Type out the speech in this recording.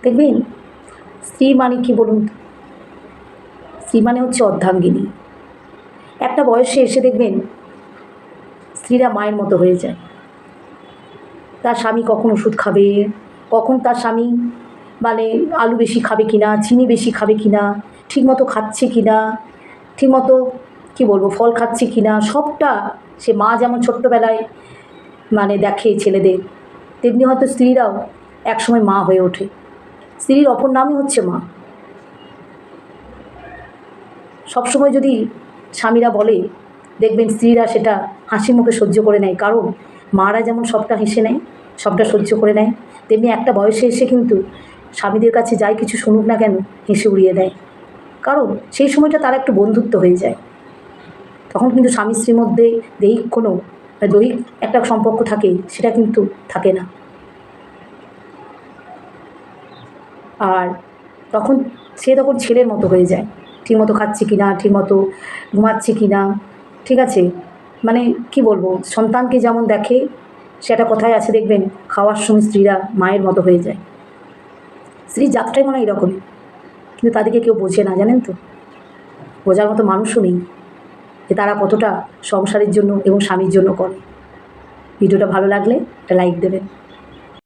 দেখবেন স্ত্রী মানে কি বলুন তো? স্ত্রী মানে হচ্ছে অর্ধাঙ্গিনী। একটা বয়সে এসে দেখবেন স্ত্রীরা মায়ের মতো হয়ে যায়। তার স্বামী কখন ওষুধ খাবে, কখন তার স্বামী মানে আলু বেশি খাবে কি না, চিনি বেশি খাবে কি না, ঠিকমতো খাচ্ছে কি না, ঠিকমতো কী বলবো ফল খাচ্ছে কি না, সবটা সে মা যেমন ছোট্টবেলায় মানে দেখে ছেলেদের, তেমনি হয়তো স্ত্রীরাও একসময় মা হয়ে ওঠে। স্ত্রীর অপর নামই হচ্ছে মা। সবসময় যদি স্বামীরা বলে, দেখবেন স্ত্রীরা সেটা হাসি মুখে সহ্য করে নেয়, কারণ মারা যেমন সবটা হেসে নেয়, সবটা সহ্য করে নেয়, তেমনি একটা বয়সে এসে কিন্তু স্বামীদের কাছে যাই কিছু শুনুক না কেন হেসে উড়িয়ে দেয়, কারণ সেই সময়টা তার একটু বন্ধুত্ব হয়ে যায়। তখন কিন্তু স্বামী স্ত্রীর মধ্যে দৈহিক একটা সম্পর্ক থাকে, সেটা কিন্তু থাকে না। আর তখন তখন ছেলের মতো হয়ে যায়, ঠিকমতো খাচ্ছে কি না, ঠিকমতো ঘুমাচ্ছে কি না, ঠিক আছে, মানে কি বলবো, সন্তানকে যেমন দেখে, সেটা কথায় আছে দেখবেন, খাওয়ার সময় স্ত্রীরা মায়ের মতো হয়ে যায়। স্ত্রীর জাতটাই মনে হয় এরকমই, কিন্তু তাদেরকে কেউ বোঝে না, জানেন তো? বোঝার মতো মানুষও নেই যে তারা কতটা সংসারের জন্য এবং স্বামীর জন্য করে। ভিডিওটা ভালো লাগলে একটা লাইক দেবেন।